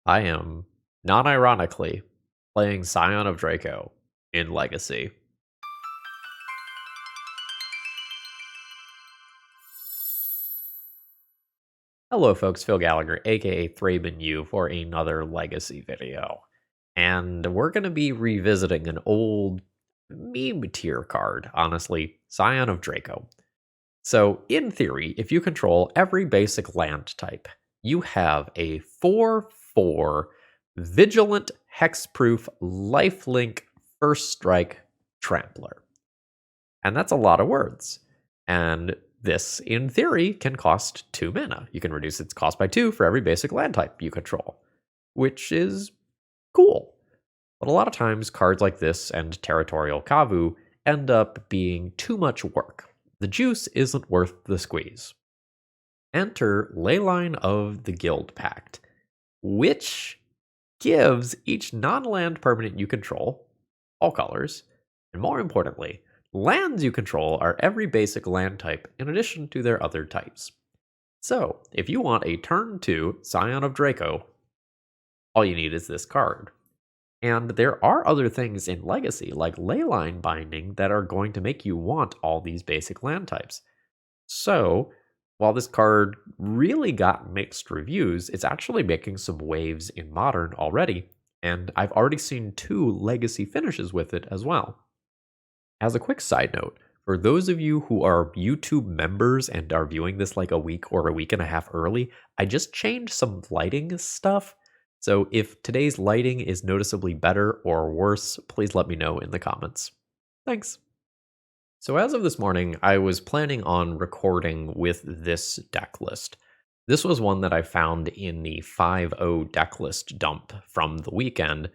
I am, non-ironically, playing Scion of Draco in Legacy. Hello folks, Phil Gallagher, aka ThrabenU, for another Legacy video. And we're going to be revisiting an old meme tier card, honestly, Scion of Draco. So, in theory, if you control every basic land type, you have a 4/4 Vigilant Hexproof Lifelink First Strike Trampler. And that's a lot of words. And this, in theory, can cost 2 mana. You can reduce its cost by 2 for every basic land type you control, which is cool. But a lot of times, cards like this and Territorial Kavu end up being too much work. The juice isn't worth the squeeze. Enter Leyline of the Guildpact, which gives each non-land permanent you control, all colors, and more importantly, lands you control are every basic land type in addition to their other types. So, if you want a turn 2 Scion of Draco, all you need is this card. And there are other things in Legacy, like Leyline Binding, that are going to make you want all these basic land types. So, while this card really got mixed reviews, it's actually making some waves in Modern already, and I've already seen 2 Legacy finishes with it as well. As a quick side note, for those of you who are YouTube members and are viewing this like a week or a week and a half early, I just changed some lighting stuff. So if today's lighting is noticeably better or worse, please let me know in the comments. Thanks. So as of this morning, I was planning on recording with this deck list. This was one that I found in the 5.0 deck list dump from the weekend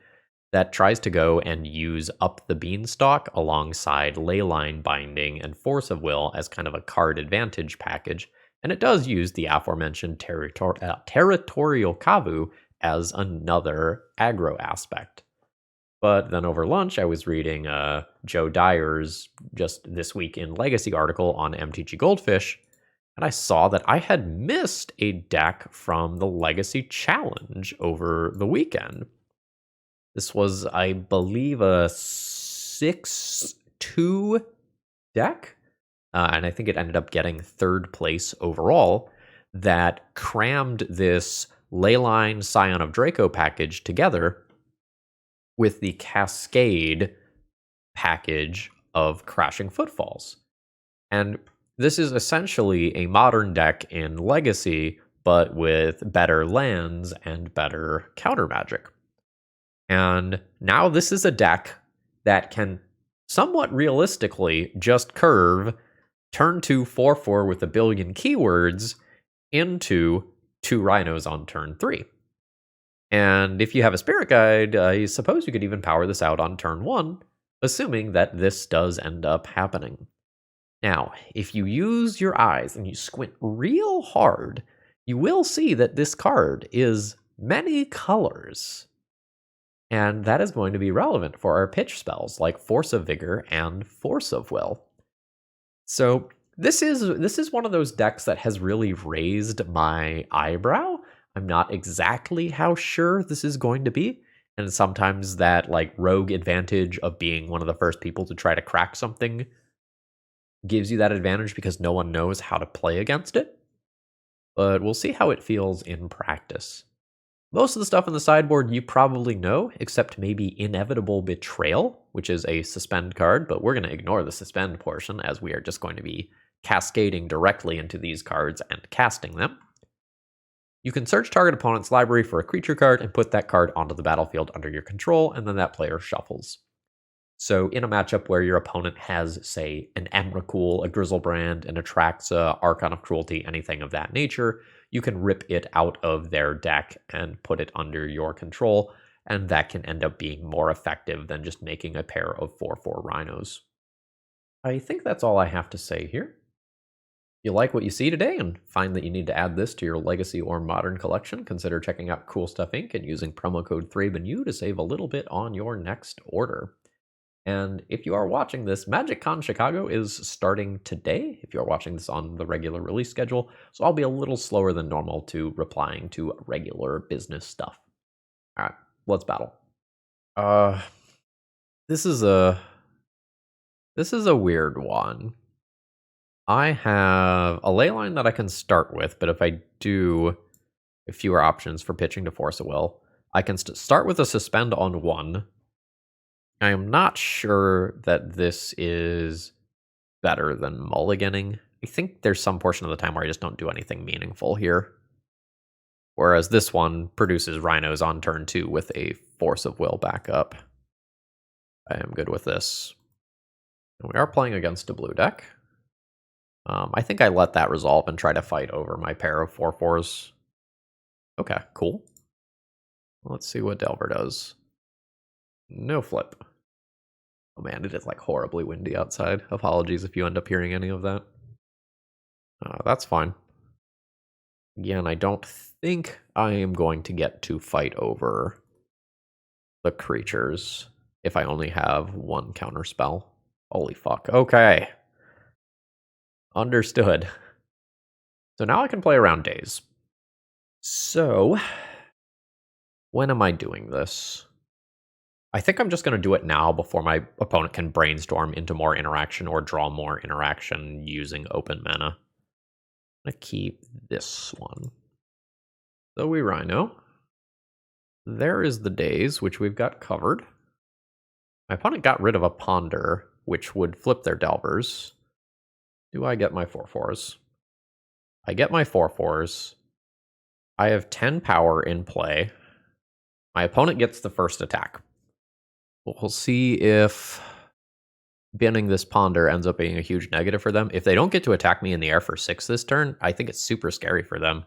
that tries to go and use Up the Beanstalk alongside Leyline Binding and Force of Will as kind of a card advantage package, and it does use the aforementioned Territorial Kavu as another aggro aspect. But then over lunch, I was reading Joe Dyer's just this week in Legacy article on MTG Goldfish, and I saw that I had missed a deck from the Legacy Challenge over the weekend. This was, I believe, a 6-2 deck, and I think it ended up getting 3rd place overall, that crammed this Leyline Scion of Draco package together with the Cascade package of Crashing Footfalls. And this is essentially a modern deck in Legacy, but with better lands and better counter magic. And now this is a deck that can somewhat realistically just curve turn 2 4/4 with a billion keywords into 2 rhinos on turn 3. And if you have a spirit guide, I suppose you could even power this out on turn 1, assuming that this does end up happening. Now, if you use your eyes and you squint real hard, you will see that this card is many colors. And that is going to be relevant for our pitch spells like Force of Vigor and Force of Will. So this is one of those decks that has really raised my eyebrow. I'm not exactly how sure this is going to be. And sometimes that like rogue advantage of being one of the first people to try to crack something gives you that advantage because no one knows how to play against it. But we'll see how it feels in practice. Most of the stuff in the sideboard you probably know, except maybe Inevitable Betrayal, which is a suspend card, but we're going to ignore the suspend portion as we are just going to be cascading directly into these cards and casting them. You can search target opponent's library for a creature card and put that card onto the battlefield under your control, and then that player shuffles. So in a matchup where your opponent has, say, an Emrakul, a Grizzlebrand, an Atraxa, Archon of Cruelty, anything of that nature, you can rip it out of their deck and put it under your control, and that can end up being more effective than just making a pair of 4/4 rhinos. I think that's all I have to say here. If you like what you see today and find that you need to add this to your Legacy or Modern collection, consider checking out Cool Stuff Inc. and using promo code ThrabenU to save a little bit on your next order. And if you are watching this, MagicCon Chicago is starting today, if you are watching this on the regular release schedule, so I'll be a little slower than normal to replying to regular business stuff. Alright, let's battle. Uh, this is a weird one. I have a leyline that I can start with, but if I do, fewer options for pitching to force a will. I can start with a suspend on 1. I am not sure that this is better than mulliganing. I think there's some portion of the time where I just don't do anything meaningful here. Whereas this one produces rhinos on turn 2 with a force of will backup. I am good with this. And we are playing against a blue deck. I think I let that resolve and try to fight over my pair of 4/4s. Okay, cool. Let's see what Delver does. No flip. Oh man, it is like horribly windy outside. Apologies if you end up hearing any of that. That's fine. Again, I don't think I am going to get to fight over the creatures if I only have 1 counter spell. Holy fuck. Okay. Understood. So now I can play around days. So, when am I doing this? I think I'm just going to do it now before my opponent can brainstorm into more interaction or draw more interaction using open mana. I'm going to keep this one. So we Rhino. There is the days, which we've got covered. My opponent got rid of a Ponder, which would flip their Delvers. Do I get my 4/4s? I get my 4/4s. I have 10 power in play. My opponent gets the first attack. We'll see if banning this Ponder ends up being a huge negative for them. If they don't get to attack me in the air for 6 this turn, I think it's super scary for them.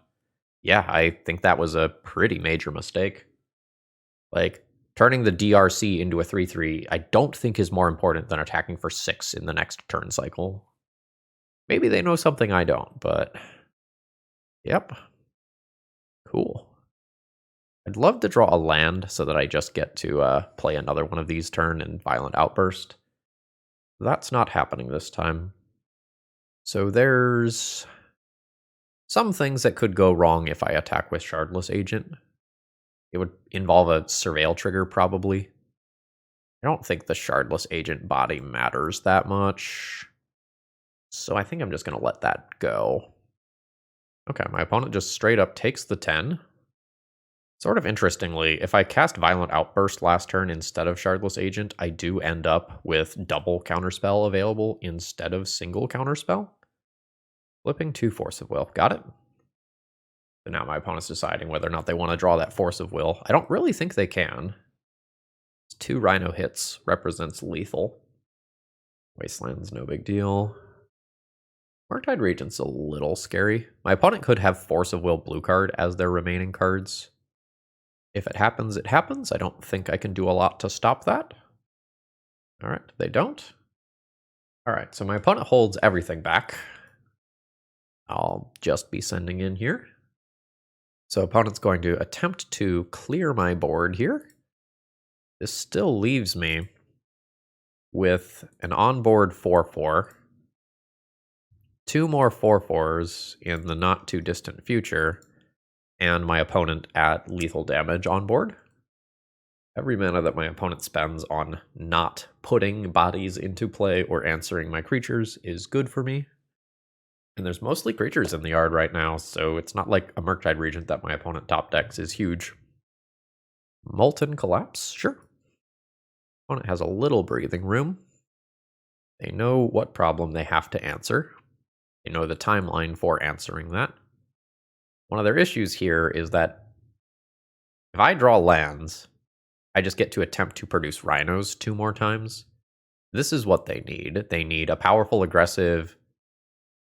Yeah, I think that was a pretty major mistake. Like, turning the DRC into a 3/3, I don't think is more important than attacking for 6 in the next turn cycle. Maybe they know something I don't, but... Yep. Cool. I'd love to draw a land so that I just get to play another one of these turn and Violent Outburst. That's not happening this time. So there's some things that could go wrong if I attack with Shardless Agent. It would involve a Surveil trigger, probably. I don't think the Shardless Agent body matters that much. So I think I'm just going to let that go. Okay, my opponent just straight up takes the 10. Sort of interestingly, if I cast Violent Outburst last turn instead of Shardless Agent, I do end up with double counterspell available instead of single counterspell. Flipping 2 Force of Will. Got it. So now my opponent's deciding whether or not they want to draw that Force of Will. I don't really think they can. 2 Rhino hits represents lethal. Wasteland's no big deal. Murktide Regent's a little scary. My opponent could have Force of Will blue card as their remaining cards. If it happens, it happens. I don't think I can do a lot to stop that. Alright, they don't. Alright, so my opponent holds everything back. I'll just be sending in here. So opponent's going to attempt to clear my board here. This still leaves me with an onboard 4/4. 2 more 4/4s in the not too distant future, and my opponent at lethal damage on board. Every mana that my opponent spends on not putting bodies into play or answering my creatures is good for me. And there's mostly creatures in the yard right now, so it's not like a Murktide Regent that my opponent top decks is huge. Molten Collapse? Sure. Opponent has a little breathing room. They know what problem they have to answer. They know the timeline for answering that. One of their issues here is that if I draw lands, I just get to attempt to produce rhinos 2 more times. This is what they need. They need a powerful, aggressive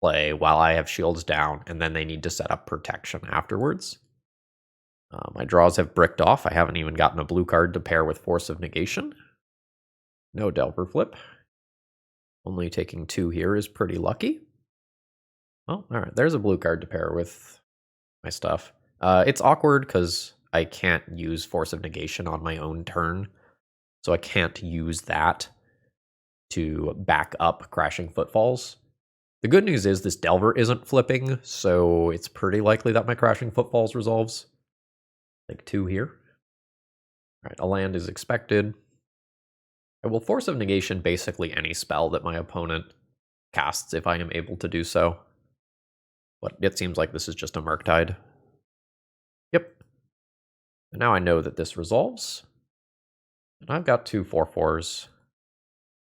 play while I have shields down, and then they need to set up protection afterwards. My draws have bricked off. I haven't even gotten a blue card to pair with Force of Negation. No Delver flip. Only taking 2 here is pretty lucky. Oh, alright, there's a blue card to pair with my stuff. It's awkward because I can't use Force of Negation on my own turn, so I can't use that to back up Crashing Footfalls. The good news is this Delver isn't flipping, so it's pretty likely that my Crashing Footfalls resolves. Like 2 here. Alright, a land is expected. I will Force of Negation basically any spell that my opponent casts if I am able to do so. But it seems like this is just a Murktide. Yep. And now I know that this resolves. And I've got 2 4/4s.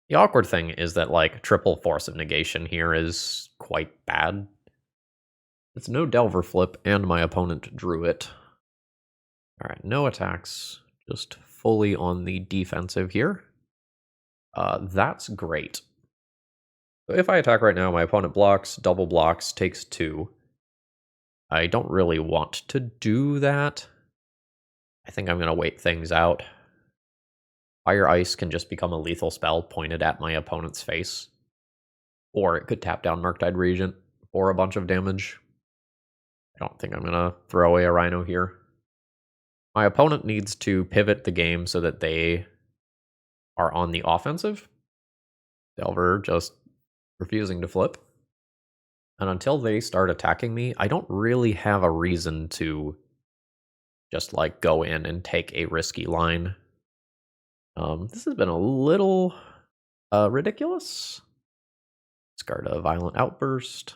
The awkward thing is that, like, triple Force of Negation here is quite bad. It's no Delver Flip, and my opponent drew it. Alright, no attacks. Just fully on the defensive here. That's great. So if I attack right now, my opponent blocks, double blocks, takes 2. I don't really want to do that. I think I'm going to wait things out. Fire Ice can just become a lethal spell pointed at my opponent's face. Or it could tap down Murktide Regent for a bunch of damage. I don't think I'm going to throw away a Rhino here. My opponent needs to pivot the game so that they are on the offensive. Delver just refusing to flip. And until they start attacking me, I don't really have a reason to just, like, go in and take a risky line. This has been a little ridiculous. Discard a Violent Outburst.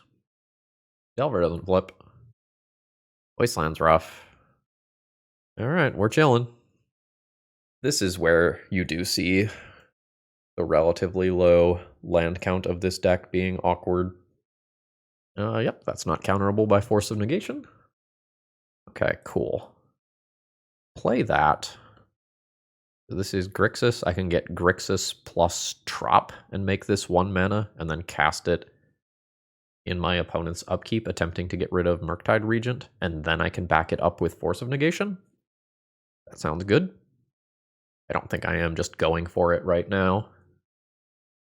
Delver doesn't flip. Wasteland's rough. Alright, we're chilling. This is where you do see the relatively low land count of this deck being awkward. Yep, that's not counterable by Force of Negation. Okay, cool. Play that. So this is Grixis. I can get Grixis plus Trop and make this 1 mana, and then cast it in my opponent's upkeep, attempting to get rid of Murktide Regent, and then I can back it up with Force of Negation. That sounds good. I don't think I am just going for it right now.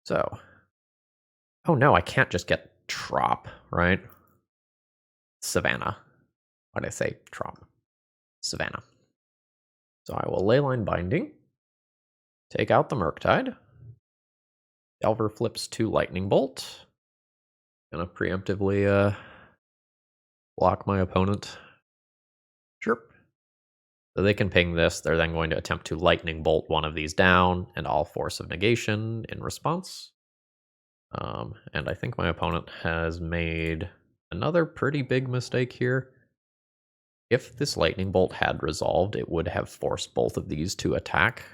So, oh no, I can't just get Trop, right? Savannah. Why did I say Trop? Savannah. So I will Leyline Binding, take out the Murktide. Delver flips to Lightning Bolt. Gonna preemptively block my opponent. Sure. So they can ping this. They're then going to attempt to Lightning Bolt one of these down, and I'll Force of Negation in response. And I think my opponent has made another pretty big mistake here. If this Lightning Bolt had resolved, it would have forced both of these to attack.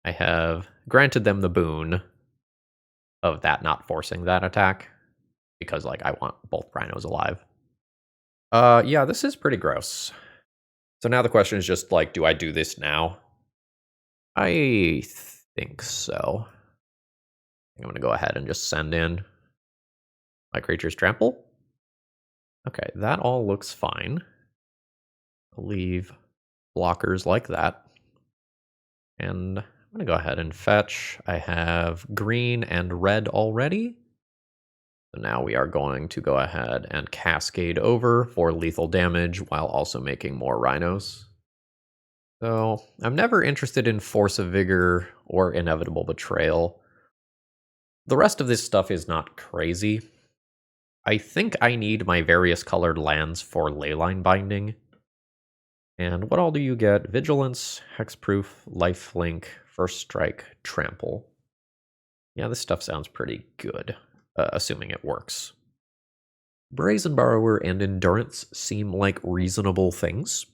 I have granted them the boon of that not forcing that attack, because, like, I want both Rhinos alive. Yeah, this is pretty gross. So now the question is just, like, do I do this now? I think so. I'm going to go ahead and just send in my creature's trample. Okay, that all looks fine. I'll leave blockers like that. And I'm going to go ahead and fetch. I have green and red already. So now we are going to go ahead and cascade over for lethal damage while also making more Rhinos. So I'm never interested in Force of Vigor or Inevitable Betrayal. The rest of this stuff is not crazy. I think I need my various colored lands for Leyline Binding. And what all do you get? Vigilance, Hexproof, Lifelink, First Strike, Trample. Yeah, this stuff sounds pretty good, assuming it works. Brazen Borrower and Endurance seem like reasonable things.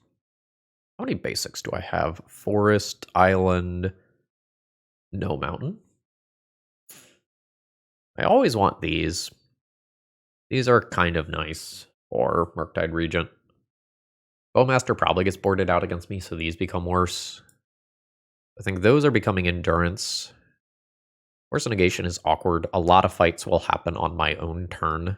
How many basics do I have? Forest, Island, no mountain. I always want these. These are kind of nice for Murktide Regent. Bowmaster probably gets boarded out against me, so these become worse. I think those are becoming Endurance. Force of Negation is awkward. A lot of fights will happen on my own turn.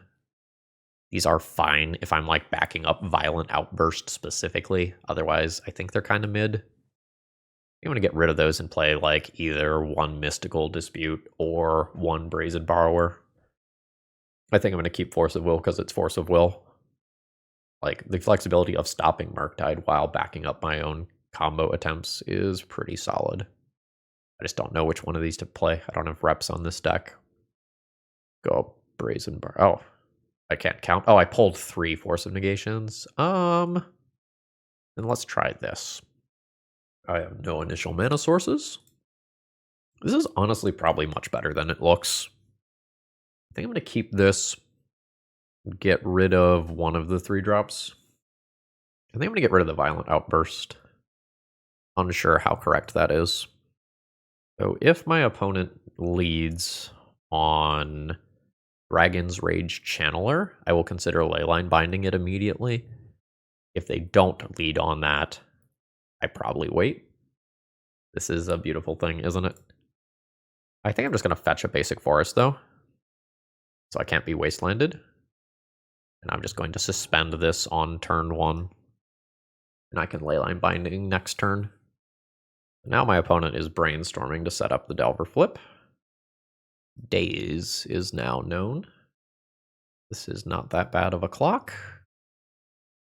These are fine if I'm, like, backing up Violent Outburst specifically. Otherwise, I think they're kind of mid. I'm going to get rid of those and play, like, either 1 Mystical Dispute or 1 Brazen Borrower. I think I'm going to keep Force of Will because it's Force of Will. Like, the flexibility of stopping Murktide while backing up my own combo attempts is pretty solid. I just don't know which one of these to play. I don't have reps on this deck. Go Brazen Bar. Oh, I can't count. Oh, I pulled 3 Force of Negations. Then let's try this. I have no initial mana sources. This is honestly probably much better than it looks. I think I'm going to keep this, get rid of one of the 3-drops. I think I'm going to get rid of the Violent Outburst. Unsure how correct that is. So if my opponent leads on Dragon's Rage Channeler, I will consider Leyline binding it immediately. If they don't lead on that, I probably wait. This is a beautiful thing, isn't it? I think I'm just going to fetch a basic forest, though. So I can't be wastelanded. And I'm just going to suspend this on turn 1. And I can Leyline binding next turn. Now my opponent is brainstorming to set up the Delver flip. Daze is now known. This is not that bad of a clock.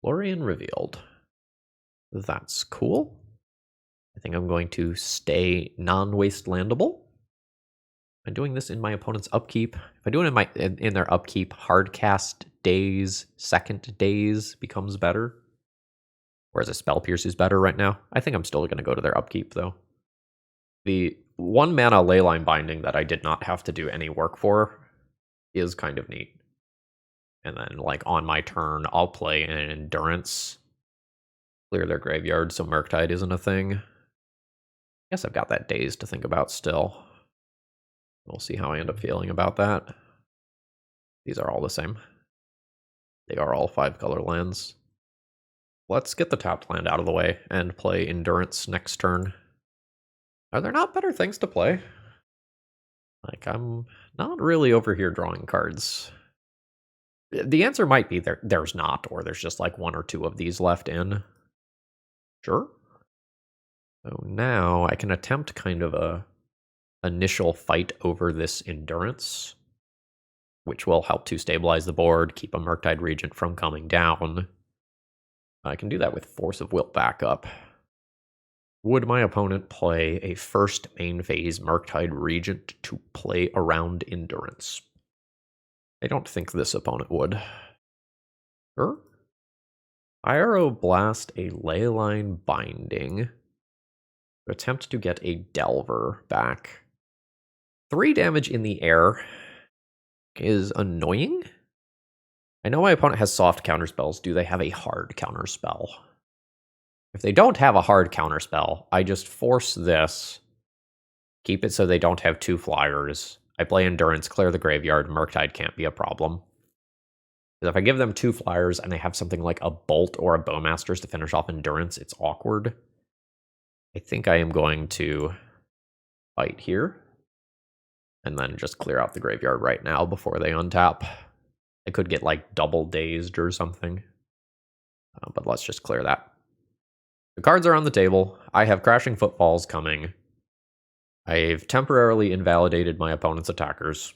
Lorien revealed. That's cool. I think I'm going to stay non-wastelandable. I'm doing this in my opponent's upkeep. If I do it in their upkeep, hardcast Daze, second Daze becomes better. Whereas a Spell Pierce is better right now. I think I'm still going to go to their upkeep, though. The 1 mana Leyline binding that I did not have to do any work for is kind of neat. And then, like, on my turn, I'll play an Endurance. Clear their graveyard so Murktide isn't a thing. I guess I've got that Daze to think about still. We'll see how I end up feeling about that. These are all the same. They are all 5-color lands. Let's get the tapped land out of the way and play Endurance next turn. Are there not better things to play? Like, I'm not really over here drawing cards. The answer might be there's not, or there's just like 1 or 2 of these left in. Sure. So now I can attempt kind of a initial fight over this Endurance, which will help to stabilize the board, keep a Murktide Regent from coming down. I can do that with Force of Will backup. Would my opponent play a first main phase Murktide Regent to play around Endurance? I don't think this opponent would. Sure. Pyroblast a Leyline binding. Attempt to get a Delver back. 3 damage in the air is annoying. I know my opponent has soft counterspells. Do they have a hard counterspell? If they don't have a hard counterspell, I just force this. Keep it so they don't have 2 flyers. I play Endurance, clear the graveyard, Murktide can't be a problem. Because if I give them 2 flyers and they have something like a Bolt or a Bowmasters to finish off Endurance, it's awkward. I think I am going to fight here. And then just clear out the graveyard right now before they untap. I could get like double dazed or something. But let's just clear that. The cards are on the table. I have Crashing Footfalls coming. I've temporarily invalidated my opponent's attackers.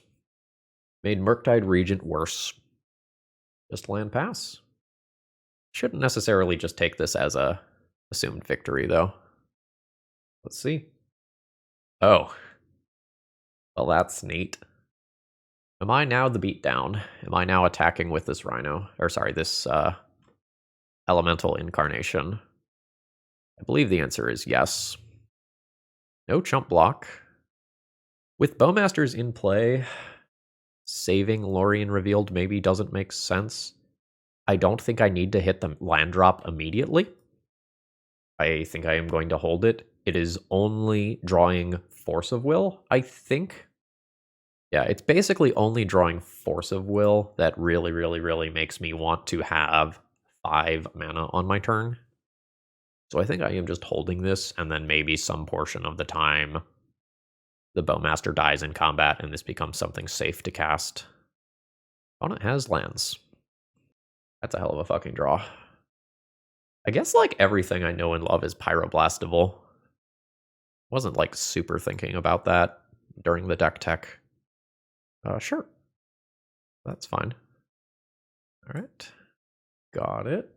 Made Murktide Regent worse. Just land pass. Shouldn't necessarily just take this as a assumed victory, though. Let's see. Oh. Well, that's neat. Am I now the beatdown? Am I now attacking with this Rhino? Or sorry, this Elemental Incarnation? I believe the answer is yes. No chump block. With Bowmasters in play, saving Lorien Revealed maybe doesn't make sense. I don't think I need to hit the land drop immediately. I think I am going to hold it. It is only drawing Force of Will, I think. Yeah, it's basically only drawing Force of Will that really, really, really makes me want to have 5 mana on my turn. So I think I am just holding this, and then maybe some portion of the time the Bowmaster dies in combat, and this becomes something safe to cast. Opponent has lands. That's a hell of a fucking draw. I guess like everything I know and love is pyroblastable. Wasn't like super thinking about that during the deck tech. Sure. That's fine. All right. Got it.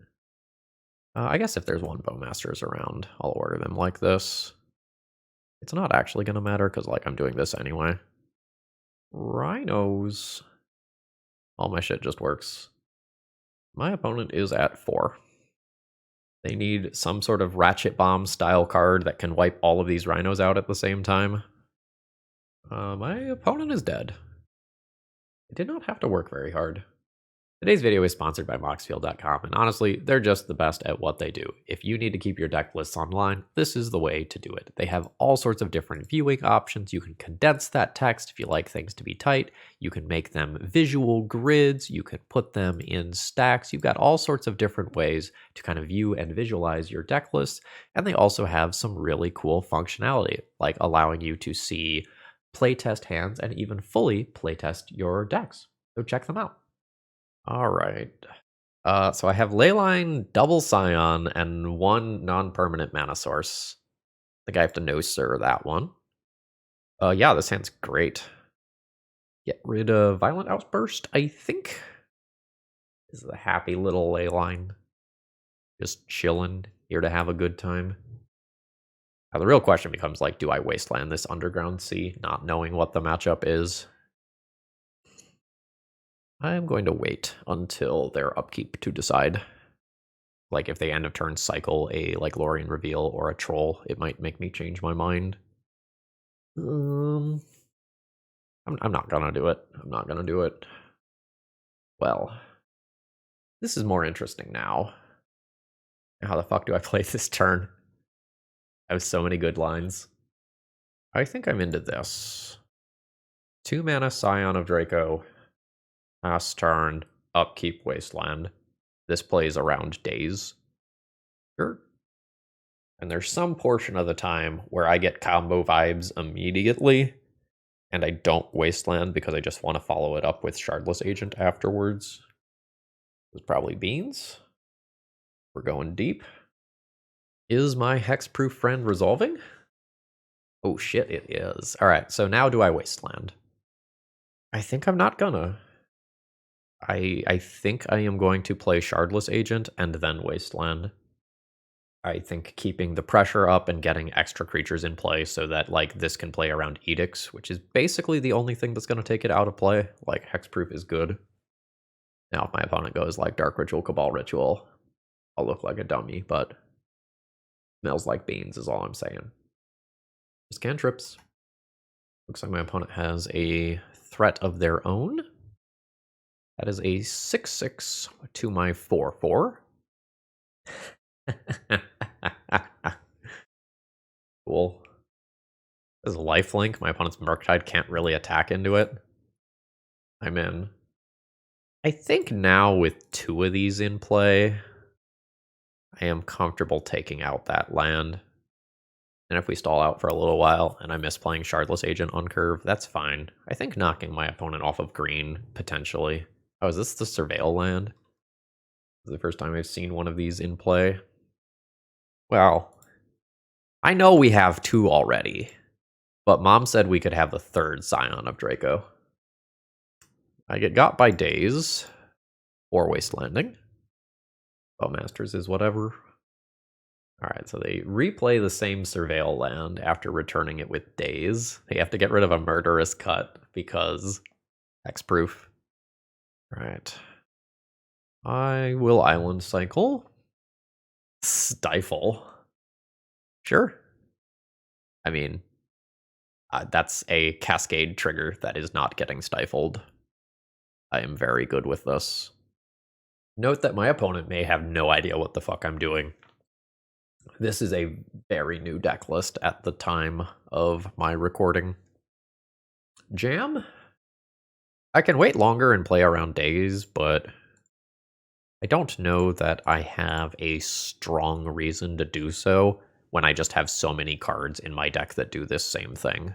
I guess if there's 1 Bowmasters around, I'll order them like this. It's not actually going to matter because like I'm doing this anyway. Rhinos. All my shit just works. My opponent is at 4. They need some sort of ratchet bomb style card that can wipe all of these rhinos out at the same time. My opponent is dead. It did not have to work very hard. Today's video is sponsored by Moxfield.com, and honestly, they're just the best at what they do. If you need to keep your deck lists online, this is the way to do it. They have all sorts of different viewing options. You can condense that text if you like things to be tight. You can make them visual grids. You can put them in stacks. You've got all sorts of different ways to kind of view and visualize your deck lists. And they also have some really cool functionality, like allowing you to see playtest hands and even fully playtest your decks. So check them out. All right. So I have Leyline, double Scion, and one non-permanent mana source. I think I have to no sir that one. Yeah, this hand's great. Get rid of Violent Outburst, I think. This is a happy little Leyline. Just chilling, here to have a good time. Now the real question becomes, like, do I wasteland this Underground Sea, not knowing what the matchup is? I'm going to wait until their upkeep to decide. Like, if they end of turn cycle a, like, Lorien Reveal or a Troll, it might make me change my mind. I'm not gonna do it. I'm not gonna do it. Well, this is more interesting now. How the fuck do I play this turn? I have so many good lines. I think I'm into this. 2 mana Scion of Draco. Last turn, upkeep Wasteland. This plays around days. Sure. And there's some portion of the time where I get combo vibes immediately, and I don't Wasteland because I just want to follow it up with Shardless Agent afterwards. It's probably beans. We're going deep. Is my hexproof friend resolving? Oh shit, it is. Alright, so now do I Wasteland? I think I'm not gonna. I think I am going to play Shardless Agent and then Wasteland. I think keeping the pressure up and getting extra creatures in play so that, like, this can play around Edicts, which is basically the only thing that's going to take it out of play. Like, Hexproof is good. Now, if my opponent goes, like, Dark Ritual, Cabal Ritual, I'll look like a dummy, but smells like beans is all I'm saying. Just cantrips. Looks like my opponent has a threat of their own. That is a 6/6 to my 4/4. Cool. This is a lifelink. My opponent's Murktide can't really attack into it. I'm in. I think now with 2 of these in play, I am comfortable taking out that land. And if we stall out for a little while and I miss playing Shardless Agent on curve, that's fine. I think knocking my opponent off of green, potentially. Oh, is this the Surveil land? This is the first time I've seen one of these in play. Well, I know we have 2 already, but Mom said we could have the 3rd Scion of Draco. I get got by Daze, or Wastelanding. Bowmasters is whatever. Alright, so they replay the same Surveil land after returning it with Daze. They have to get rid of a Murderous Cut because hexproof. Alright. I will Island Cycle. Stifle. Sure. I mean, that's a Cascade trigger that is not getting stifled. I am very good with this. Note that my opponent may have no idea what the fuck I'm doing. This is a very new deck list at the time of my recording. Jam? I can wait longer and play around days, but I don't know that I have a strong reason to do so when I just have so many cards in my deck that do this same thing.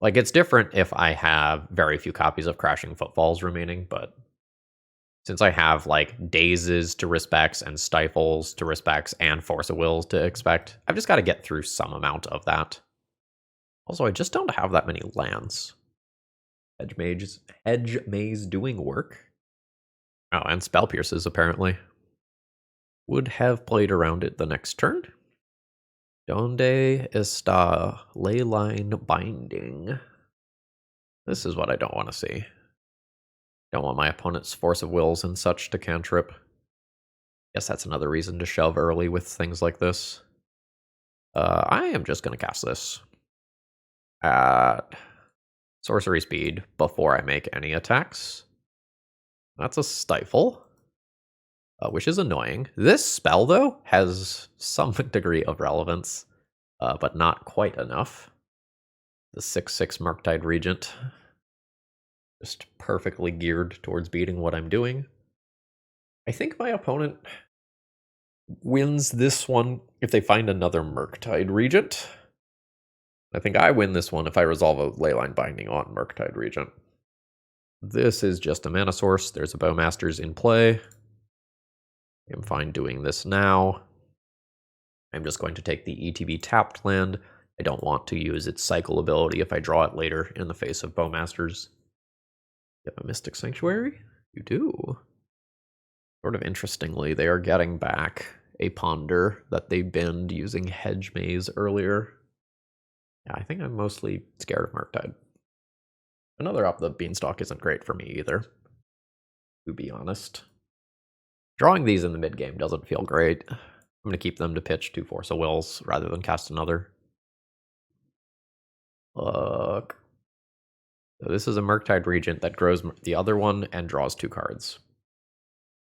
Like, it's different if I have very few copies of Crashing Footfalls remaining, but since I have, like, Dazes to respects and Stifles to respects and Force of Wills to expect, I've just got to get through some amount of that. Also, I just don't have that many lands. Hedge Maze doing work. Oh, and Spell Pierces, apparently. Would have played around it the next turn. Donde está Leyline Binding? This is what I don't want to see. Don't want my opponent's Force of Wills and such to cantrip. Guess that's another reason to shove early with things like this. I am just going to cast this at sorcery speed before I make any attacks. That's a stifle, which is annoying. This spell, though, has some degree of relevance, but not quite enough. The 6/6 Murktide Regent. Just perfectly geared towards beating what I'm doing. I think my opponent wins this one if they find another Murktide Regent. I think I win this one if I resolve a Leyline Binding on Murktide Regent. This is just a mana source. There's a Bowmasters in play. I'm fine doing this now. I'm just going to take the ETB tapped land. I don't want to use its cycle ability if I draw it later in the face of Bowmasters. You have a Mystic Sanctuary? You do. Sort of interestingly, they are getting back a Ponder that they binned using Hedge Maze earlier. Yeah, I think I'm mostly scared of Murktide. Another up the Beanstalk isn't great for me either, to be honest. Drawing these in the mid-game doesn't feel great. I'm going to keep them to pitch 2 Force of Wills rather than cast another. Look. So this is a Murktide Regent that grows the other one and draws 2 cards.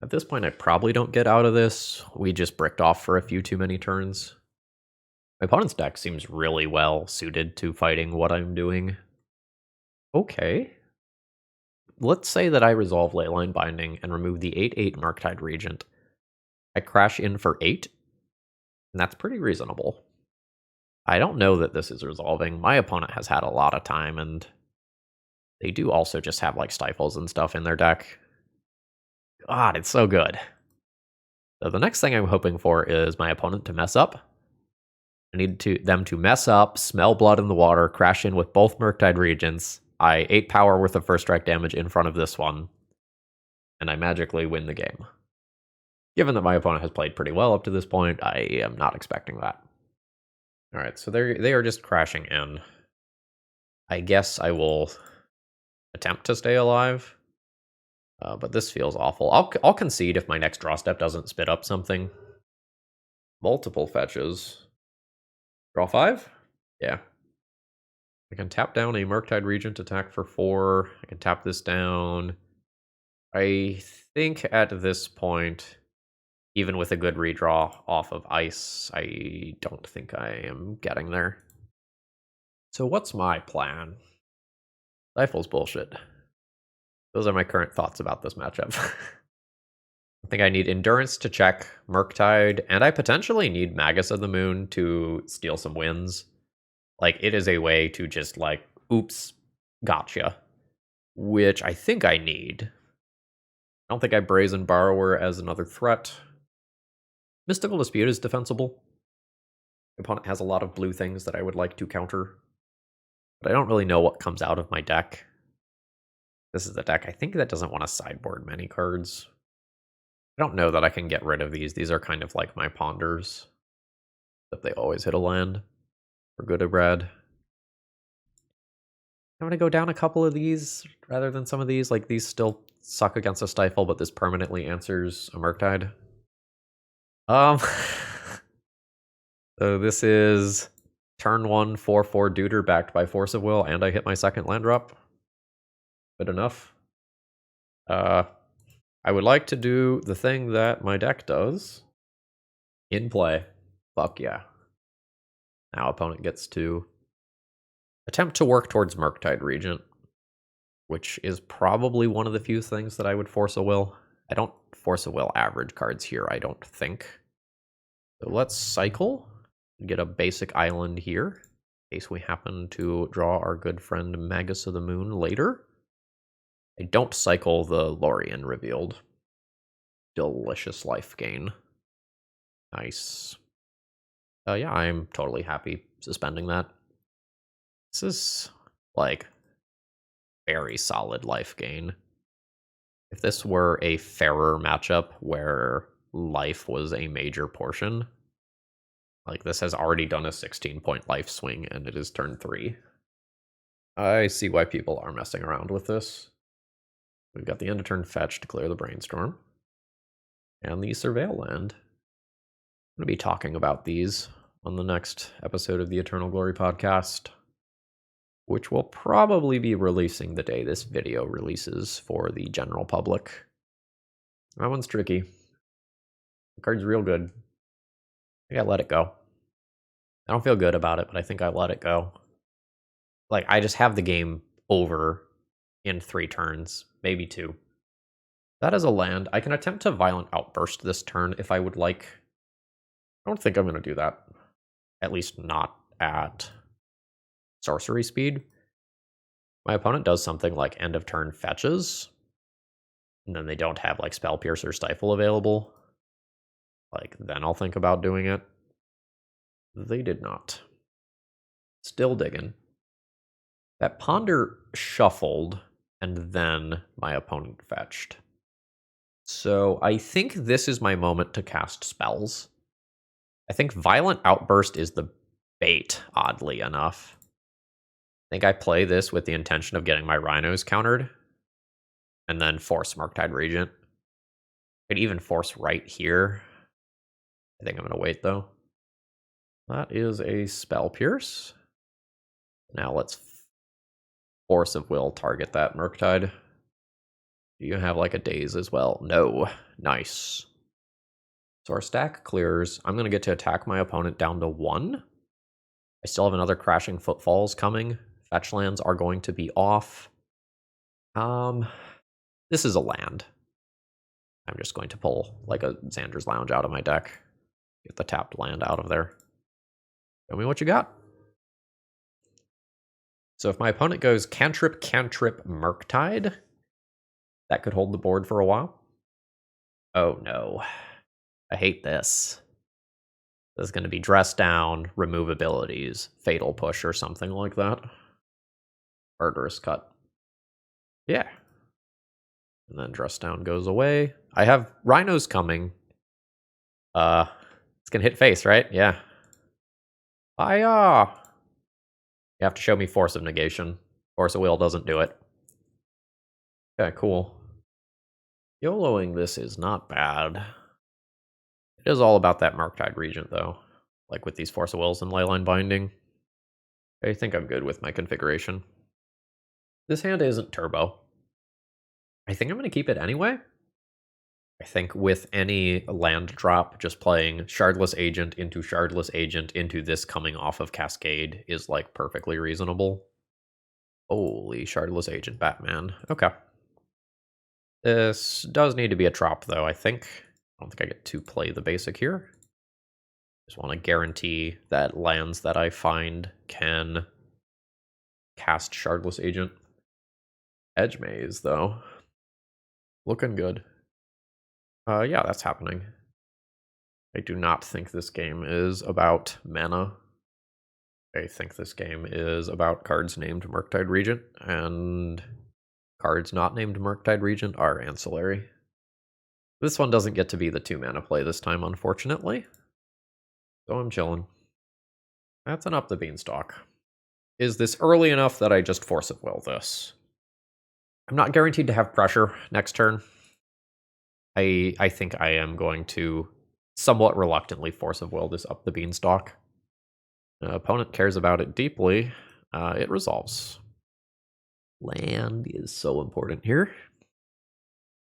At this point, I probably don't get out of this. We just bricked off for a few too many turns. My opponent's deck seems really well suited to fighting what I'm doing. Okay. Let's say that I resolve Leyline Binding and remove the 8/8 Murktide Regent. I crash in for 8, and that's pretty reasonable. I don't know that this is resolving. My opponent has had a lot of time, and they do also just have like stifles and stuff in their deck. God, it's so good. So the next thing I'm hoping for is my opponent to mess up. I need them to mess up, smell blood in the water, crash in with both Murktide Regents. I 8 power worth of first strike damage in front of this one, and I magically win the game. Given that my opponent has played pretty well up to this point, I am not expecting that. Alright, so they are just crashing in. I guess I will attempt to stay alive, but this feels awful. I'll concede if my next draw step doesn't spit up something. Multiple fetches. Draw 5? Yeah. I can tap down a Murktide Regent, attack for 4. I can tap this down. I think at this point, even with a good redraw off of ice, I don't think I am getting there. So what's my plan? Stifle's bullshit. Those are my current thoughts about this matchup. I think I need Endurance to check Murktide, and I potentially need Magus of the Moon to steal some wins. Like, it is a way to just, like, oops, gotcha. Which I think I need. I don't think I Brazen Borrower as another threat. Mystical Dispute is defensible. My opponent has a lot of blue things that I would like to counter. But I don't really know what comes out of my deck. This is a deck, I think, that doesn't want to sideboard many cards. I don't know that I can get rid of these. These are kind of like my Ponders. That they always hit a land. For good or bad. I'm going to go down a couple of these rather than some of these. Like, these still suck against a Stifle, but this permanently answers a Murktide. So this is turn 1, 4/4 Duder backed by Force of Will, and I hit my second land drop. Good enough. I would like to do the thing that my deck does. In play. Fuck yeah. Now opponent gets to attempt to work towards Murktide Regent, which is probably one of the few things that I would Force a Will. I don't Force a Will average cards here, I don't think. So let's cycle and get a basic island here, in case we happen to draw our good friend Magus of the Moon later. I don't cycle the Lorien revealed. Delicious life gain. Nice. Yeah, I'm totally happy suspending that. This is, like, very solid life gain. If this were a fairer matchup where life was a major portion, like, this has already done a 16-point life swing, and it is turn 3. I see why people are messing around with this. We've got the end of turn fetch to clear the Brainstorm. and the Surveil land. I'm going to be talking about these on the next episode of the Eternal Glory podcast, which will probably be releasing the day this video releases for the general public. That one's tricky. The card's real good. I think I let it go. I don't feel good about it, but I think I let it go. Like, I just have the game over in 3 turns, maybe 2. That is a land. I can attempt to Violent Outburst this turn if I would like. I don't think I'm going to do that. At least not at sorcery speed. My opponent does something like End of Turn fetches, and then they don't have like Spell Pierce or Stifle available. Like, then I'll think about doing it. They did not. Still digging. That Ponder shuffled, and then my opponent fetched. So I think this is my moment to cast spells. I think Violent Outburst is the bait, oddly enough. I think I play this with the intention of getting my Rhinos countered, and then force Murktide Regent. I'd even force right here. I think I'm going to wait, though. That is a Spell Pierce. Now let's Force of Will target that Murktide. Do you have like a Daze as well? No. Nice. So our stack clears. I'm going to get to attack my opponent down to 1. I still have another Crashing Footfalls coming. Fetch lands are going to be off. This is a land. I'm just going to pull like a Xander's Lounge out of my deck. Get the tapped land out of there. Show me what you got. So if my opponent goes Cantrip, Murktide, that could hold the board for a while. Oh no. I hate this. This is going to be Dress Down, remove abilities, Fatal Push or something like that. Murderous Cut. Yeah. And then Dress Down goes away. I have Rhinos coming. It's going to hit face, right? Yeah. Hiya! You have to show me Force of Negation. Force of Will doesn't do it. Okay, cool. YOLOing this is not bad. It is all about that Murktide Regent, though. Like with these Force of Wills and Leyline Binding. I think I'm good with my configuration. This hand isn't turbo. I think I'm going to keep it anyway. I think with any land drop, just playing Shardless Agent into this coming off of Cascade is like perfectly reasonable. Holy Shardless Agent, Batman. Okay. This does need to be a drop, though, I think. I don't think I get to play the basic here. Just want to guarantee that lands that I find can cast Shardless Agent. Edge Maze, though. Looking good. Yeah, that's happening. I do not think this game is about mana. I think this game is about cards named Murktide Regent, and cards not named Murktide Regent are ancillary. This one doesn't get to be the 2-mana play this time, unfortunately. So I'm chilling. That's an Up the Beanstalk. Is this early enough that I just Force of Will this? I'm not guaranteed to have pressure next turn. I think I am going to somewhat reluctantly Force of Will this Up the Beanstalk. Opponent cares about it deeply. It resolves. Land is so important here.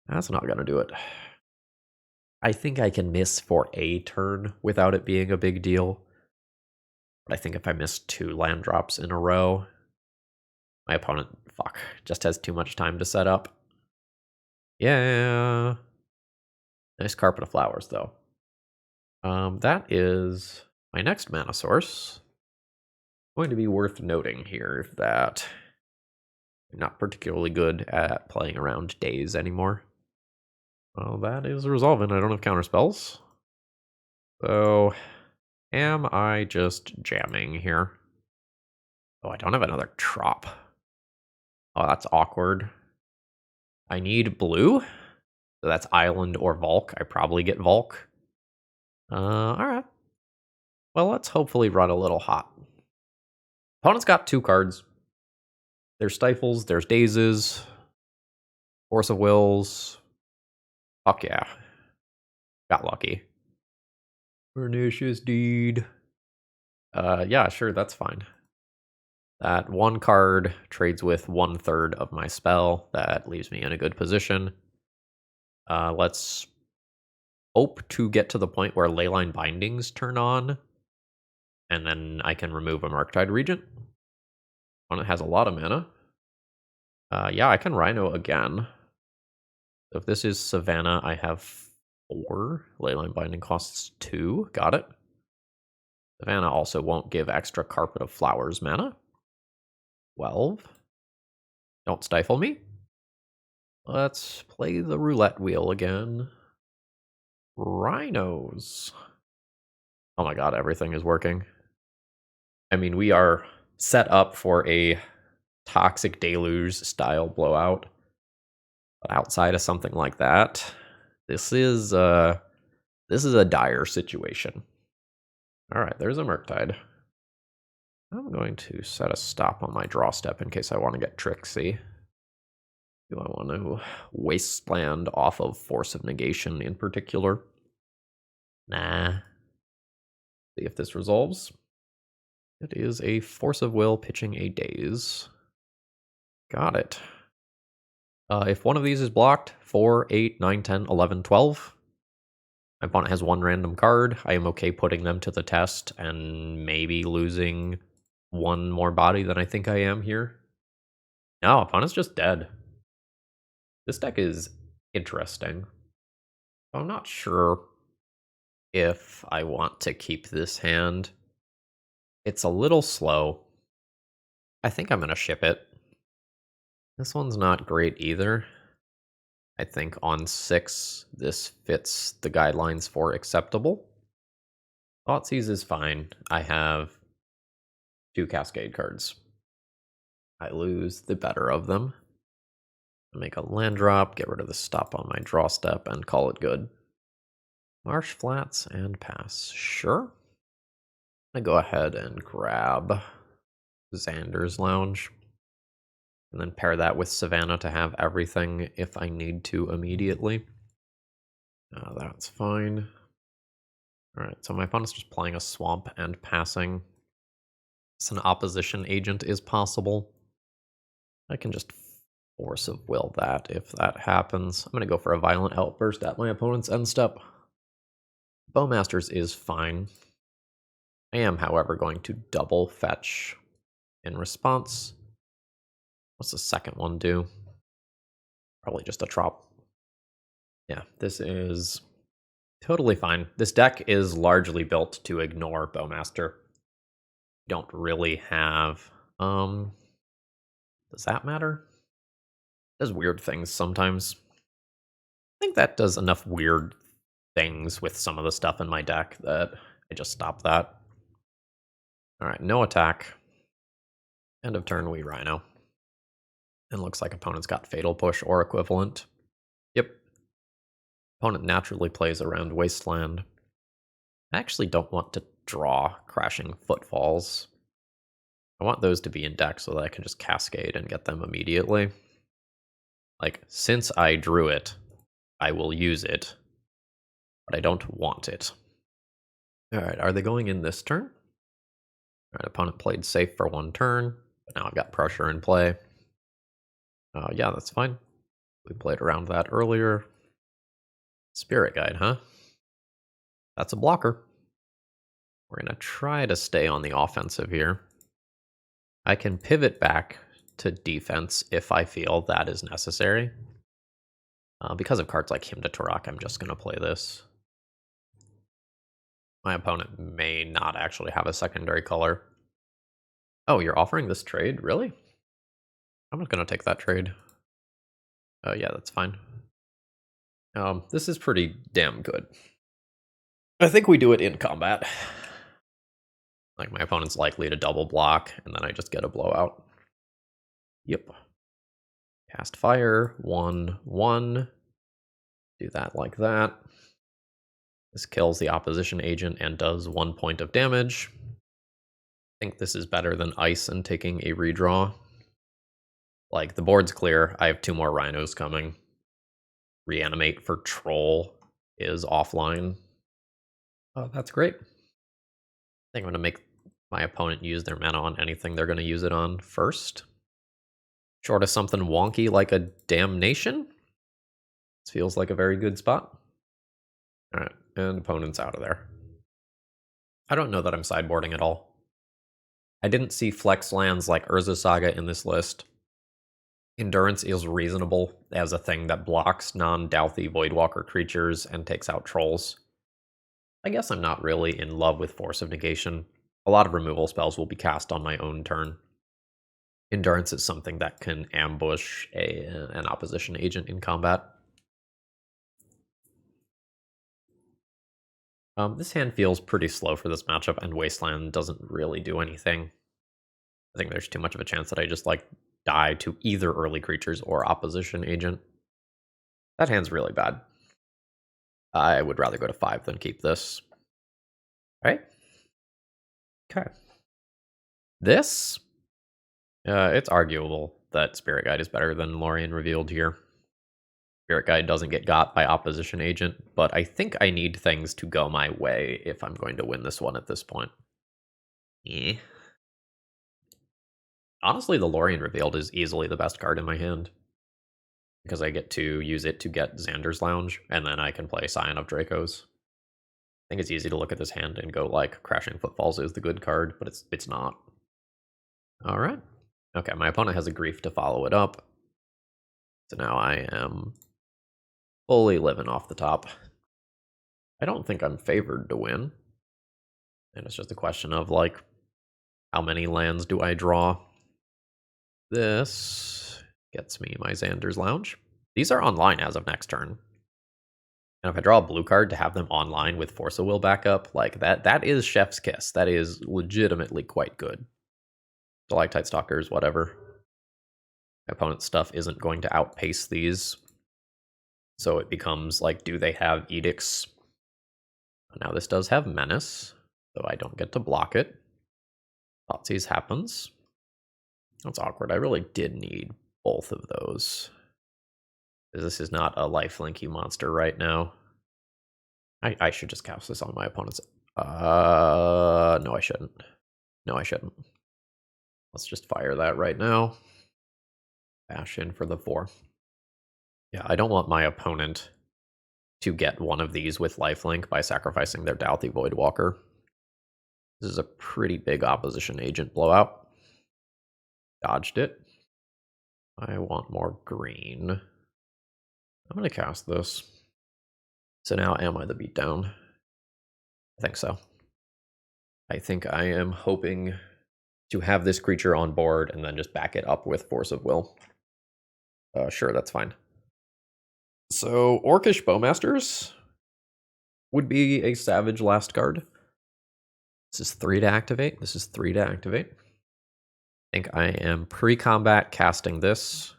That's not going to do it. I think I can miss for a turn without it being a big deal. But I think if I miss 2 land drops in a row, my opponent, just has too much time to set up. Yeah. Nice Carpet of Flowers, though. That is my next mana source. Going to be worth noting here that I'm not particularly good at playing around Daze anymore. Well, that is resolving. I don't have counter spells. So, am I just jamming here? Oh, I don't have another trop. Oh, that's awkward. I need blue. So that's Island or Volk. I probably get Volk. Alright. Well, let's hopefully run a little hot. Opponent's got 2 cards. There's Stifles, there's Dazes, Force of Wills. Fuck yeah. Got lucky. Pernicious deed. Yeah, sure, that's fine. That one card trades with 1/3 of my spell. That leaves me in a good position. Let's hope to get to the point where Leyline Bindings turn on, and then I can remove a Murktide Regent. One that has a lot of mana. Yeah, I can Rhino again. So if this is Savannah, I have 4. Leyline Binding costs 2. Got it. Savannah also won't give extra Carpet of Flowers mana. 12. Don't stifle me. Let's play the roulette wheel again. Rhinos. Oh my god, everything is working. I mean, we are set up for a Toxic Deluge style blowout. But outside of something like that, this is a dire situation. All right, there's a Murktide. I'm going to set a stop on my draw step in case I want to get tricksy. Do I want to Wasteland off of Force of Negation in particular? Nah. See if this resolves. It is a Force of Will pitching a Daze. Got it. If one of these is blocked, 4, 8, 9, 10, 11, 12. My opponent has 1 random card. I am okay putting them to the test and maybe losing 1 more body than I think I am here. No, opponent's just dead. This deck is interesting. I'm not sure if I want to keep this hand. It's a little slow. I think I'm going to ship it. This one's not great either. I think on 6, this fits the guidelines for acceptable. Thoughtseize is fine. I have 2 Cascade cards. I lose the better of them. Make a land drop, get rid of the stop on my draw step, and call it good. Marsh Flats and pass. Sure. I'm going to go ahead and grab Xander's Lounge. And then pair that with Savannah to have everything if I need to immediately. That's fine. Alright, so my opponent's just playing a swamp and passing. So an opposition agent is possible. I can just Force of Will that if that happens. I'm going to go for a Violent Outburst at my opponent's end step. Bowmasters is fine. I am, however, going to double fetch in response. What's the second one do? Probably just a trop. Yeah, this is totally fine. This deck is largely built to ignore Bowmaster. Don't really have... does that matter? It does weird things sometimes. I think that does enough weird things with some of the stuff in my deck that I just stop that. Alright, no attack. End of turn, we Rhino. And looks like opponent's got Fatal Push or equivalent. Yep. Opponent naturally plays around Wasteland. I actually don't want to draw Crashing Footfalls. I want those to be in deck so that I can just Cascade and get them immediately. Like, since I drew it, I will use it. But I don't want it. Alright, are they going in this turn? Alright, opponent played safe for 1 turn. But now I've got pressure in play. Yeah, that's fine. We played around that earlier. Spirit Guide, huh? That's a blocker. We're going to try to stay on the offensive here. I can pivot back to defense if I feel that is necessary. Because of cards like Hymn to Turok, I'm just going to play this. My opponent may not actually have a secondary color. Oh, you're offering this trade? Really? I'm not going to take that trade. Yeah, that's fine. This is pretty damn good. I think we do it in combat. Like, my opponent's likely to double block, and then I just get a blowout. Yep. Cast Fire, 1/1. Do that like that. This kills the opposition agent and does 1 point of damage. I think this is better than Ice and taking a redraw. Like, the board's clear. I have 2 more Rhinos coming. Reanimate for Troll. is offline. Oh, that's great. I think I'm going to make my opponent use their mana on anything they're going to use it on first. Short of something wonky like a damnation. This feels like a very good spot. Alright, and opponent's out of there. I don't know that I'm sideboarding at all. I didn't see flex lands like Urza Saga in this list. Endurance is reasonable as a thing that blocks non-Douthy Voidwalker creatures and takes out trolls. I guess I'm not really in love with Force of Negation. A lot of removal spells will be cast on my own turn. Endurance is something that can ambush an opposition agent in combat. This hand feels pretty slow for this matchup, and Wasteland doesn't really do anything. I think there's too much of a chance that I just, like, die to either early creatures or opposition agent. That hand's really bad. I would rather go to 5 than keep this. Right? Okay. This? It's arguable that Spirit Guide is better than Lorien revealed here. Spirit Guide doesn't get got by opposition agent, but I think I need things to go my way if I'm going to win this one at this point. Honestly, the Lorien revealed is easily the best card in my hand, because I get to use it to get Xander's Lounge, and then I can play Scion of Dracos. I think it's easy to look at this hand and go like, Crashing Footfalls is the good card, but it's not. Alright. Okay, my opponent has a Grief to follow it up. So now I am fully living off the top. I don't think I'm favored to win. And it's just a question of, like, how many lands do I draw? This gets me my Xander's Lounge. These are online as of next turn. And if I draw a blue card to have them online with Force of Will backup, like, that is chef's kiss. That is legitimately quite good. Stalactite Stalkers, whatever. My opponent's stuff isn't going to outpace these. So it becomes like, do they have Edicts? Now this does have Menace, so I don't get to block it. Thoughtseize happens. That's awkward. I really did need both of those. This is not a lifelinky monster right now. I should just cast this on my opponent's... no I shouldn't. No I shouldn't. Let's just fire that right now. Bash in for the 4. Yeah, I don't want my opponent to get one of these with lifelink by sacrificing their Douthy Voidwalker. This is a pretty big opposition agent blowout. Dodged it. I want more green. I'm going to cast this. So now am I the beatdown? I think so. I think I am hoping to have this creature on board and then just back it up with Force of Will. Sure, that's fine. So, Orcish Bowmasters would be a Savage last card. This is 3 to activate. This is 3 to activate. I think I am pre-combat casting this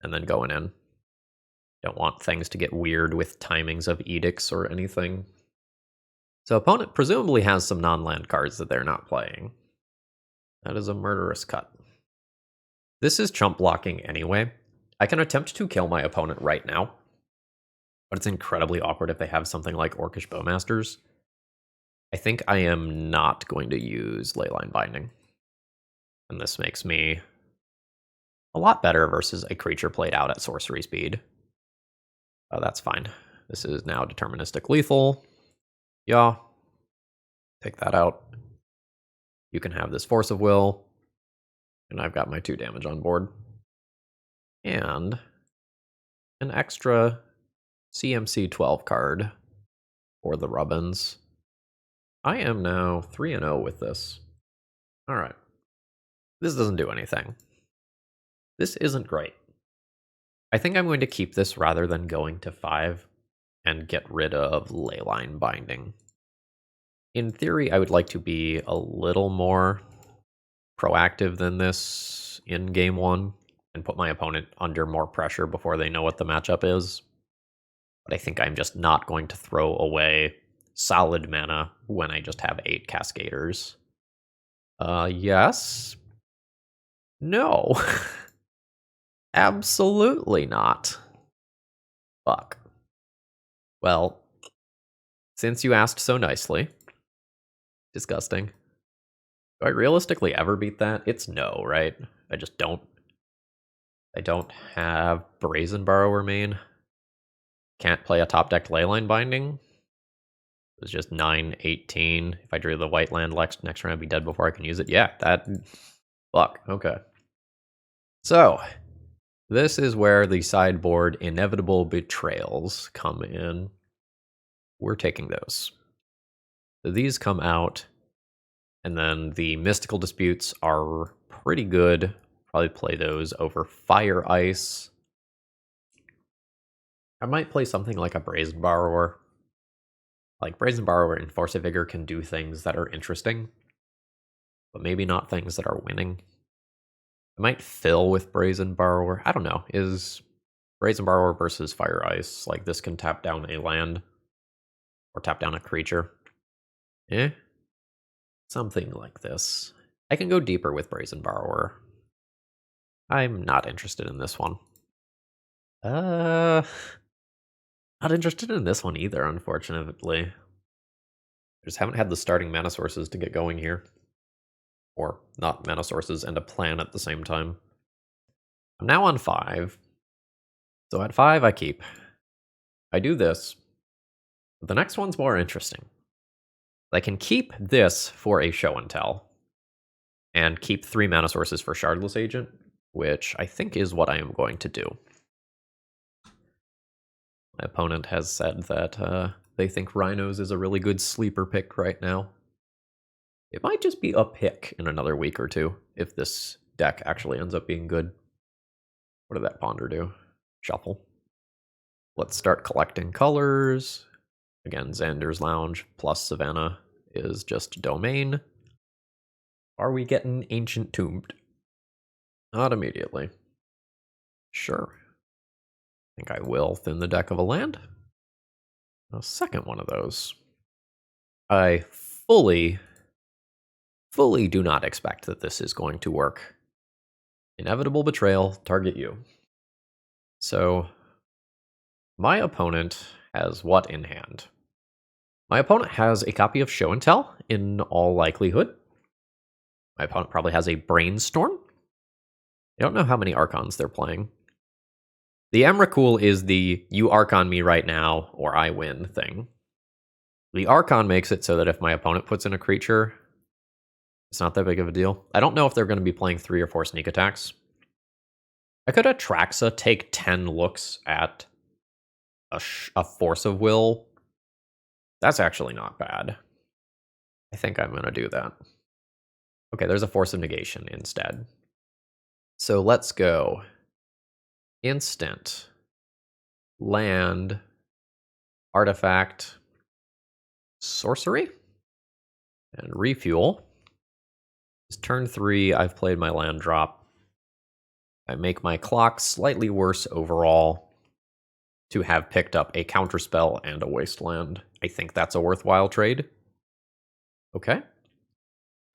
and then going in. Don't want things to get weird with timings of edicts or anything. So opponent presumably has some non-land cards that they're not playing. That is a murderous cut. This is chump blocking anyway. I can attempt to kill my opponent right now, but it's incredibly awkward if they have something like Orcish Bowmasters. I think I am not going to use Leyline Binding. And this makes me a lot better versus a creature played out at sorcery speed. Oh, that's fine. This is now deterministic lethal. Yeah. Take that out. You can have this Force of Will. And I've got my 2 damage on board. And an extra CMC 12 card for the Rubbins. I am now 3-0 with this. Alright. This doesn't do anything. This isn't great. I think I'm going to keep this rather than going to 5 and get rid of Leyline Binding. In theory, I would like to be a little more proactive than this in game 1 and put my opponent under more pressure before they know what the matchup is. But I think I'm just not going to throw away solid mana when I just have 8 Cascaders. Yes. No. Absolutely not. Fuck. Well, since you asked so nicely, disgusting. Do I realistically ever beat that? It's no, right? I just don't. I don't have Brazen Borrower main. Can't play a top decked Leyline Binding. It was just 9-18. If I drew the white land next round, I'd be dead before I can use it. Yeah, that. Fuck. Okay. So, this is where the sideboard inevitable betrayals come in. We're taking those. So these come out, and then the mystical disputes are pretty good. Probably play those over Fire Ice. I might play something like a Brazen Borrower. Like, Brazen Borrower and Force of Vigor can do things that are interesting, but maybe not things that are winning. I might fill with Brazen Borrower. I don't know. Is Brazen Borrower versus Fire Ice, like, this can tap down a land or tap down a creature? Eh? Something like this. I can go deeper with Brazen Borrower. I'm not interested in this one. Not interested in this one either, unfortunately. I just haven't had the starting mana sources to get going here. Or not mana sources and a plan at the same time. I'm now on 5. So at 5 I keep. I do this. But the next one's more interesting. I can keep this for a show and tell. And keep 3 mana sources for Shardless Agent, which I think is what I am going to do. My opponent has said that they think Rhinos is a really good sleeper pick right now. It might just be a pick in another week or two, if this deck actually ends up being good. What did that Ponder do? Shuffle. Let's start collecting colors. Again, Xander's Lounge plus Savannah is just domain. Are we getting Ancient Tombed? Not immediately. Sure. I think I will thin the deck of a land. A second one of those. I fully do not expect that this is going to work. Inevitable betrayal, target you. So, my opponent has what in hand? My opponent has a copy of Show and Tell, in all likelihood. My opponent probably has a Brainstorm. I don't know how many Archons they're playing. The Emrakul is the you Archon me right now, or I win thing. The Archon makes it so that if my opponent puts in a creature, it's not that big of a deal. I don't know if they're going to be playing 3 or 4 sneak attacks. I could Atraxa take 10 looks at a Force of Will. That's actually not bad. I think I'm going to do that. Okay, there's a Force of Negation instead. So let's go. Instant. Land. Artifact. Sorcery. And refuel. It's turn 3, I've played my land drop. I make my clock slightly worse overall to have picked up a counterspell and a wasteland. I think that's a worthwhile trade. Okay.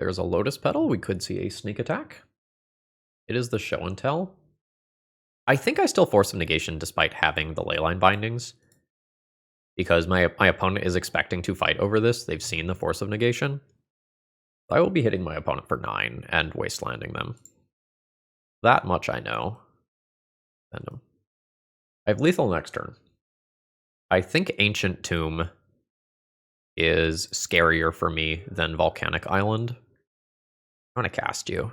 There's a Lotus Petal. We could see a sneak attack. It is the Show and Tell. I think I still Force of Negation despite having the Leyline Bindings. Because my opponent is expecting to fight over this. They've seen the Force of Negation. I will be hitting my opponent for 9 and wastelanding them. That much I know. I have lethal next turn. I think Ancient Tomb is scarier for me than Volcanic Island. I'm going to cast you.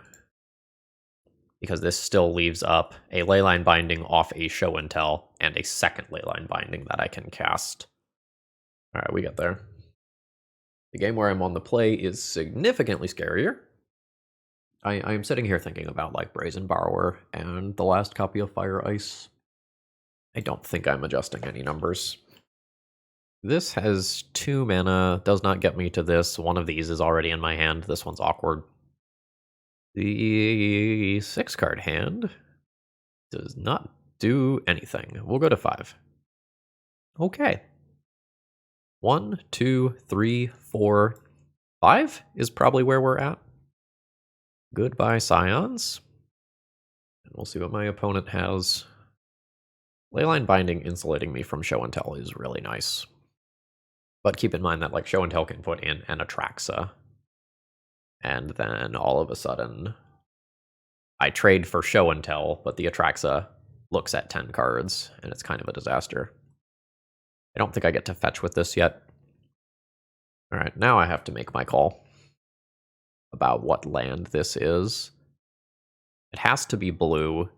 Because this still leaves up a Leyline Binding off a Show and Tell and a second Leyline Binding that I can cast. Alright, we get there. The game where I'm on the play is significantly scarier. I am sitting here thinking about like Brazen Borrower and the last copy of Fire Ice. I don't think I'm adjusting any numbers. This has 2 mana, does not get me to this. One of these is already in my hand. This one's awkward. The 6-card hand does not do anything. We'll go to 5. Okay. 1, 2, 3, 4, 5 is probably where we're at. Goodbye, Scions. And we'll see what my opponent has. Leyline Binding insulating me from Show and Tell is really nice. But keep in mind that like Show and Tell can put in an Atraxa. And then all of a sudden, I trade for Show and Tell, but the Atraxa looks at 10 cards, and it's kind of a disaster. I don't think I get to fetch with this yet. All right, now I have to make my call about what land this is. It has to be blue.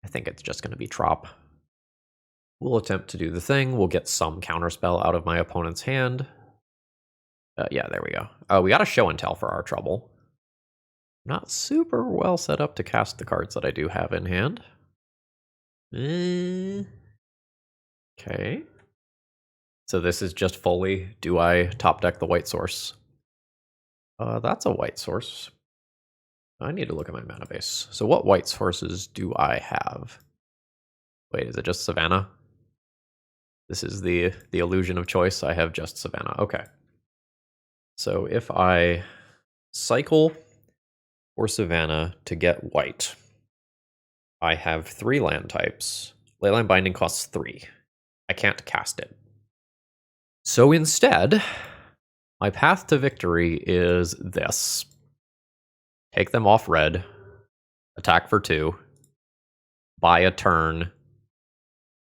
I think it's just going to be Trop. We'll attempt to do the thing. We'll get some counterspell out of my opponent's hand. Yeah, there we go. We got a Show and Tell for our trouble. Not super well set up to cast the cards that I do have in hand. Okay. So this is just fully, do I top deck the white source? That's a white source. I need to look at my mana base. So what white sources do I have? Wait, is it just Savannah? This is the illusion of choice. I have just Savannah. Okay. So if I cycle for Savannah to get white, I have 3 land types. Leyline Binding costs 3. I can't cast it. So instead, my path to victory is this. Take them off red, attack for 2, buy a turn,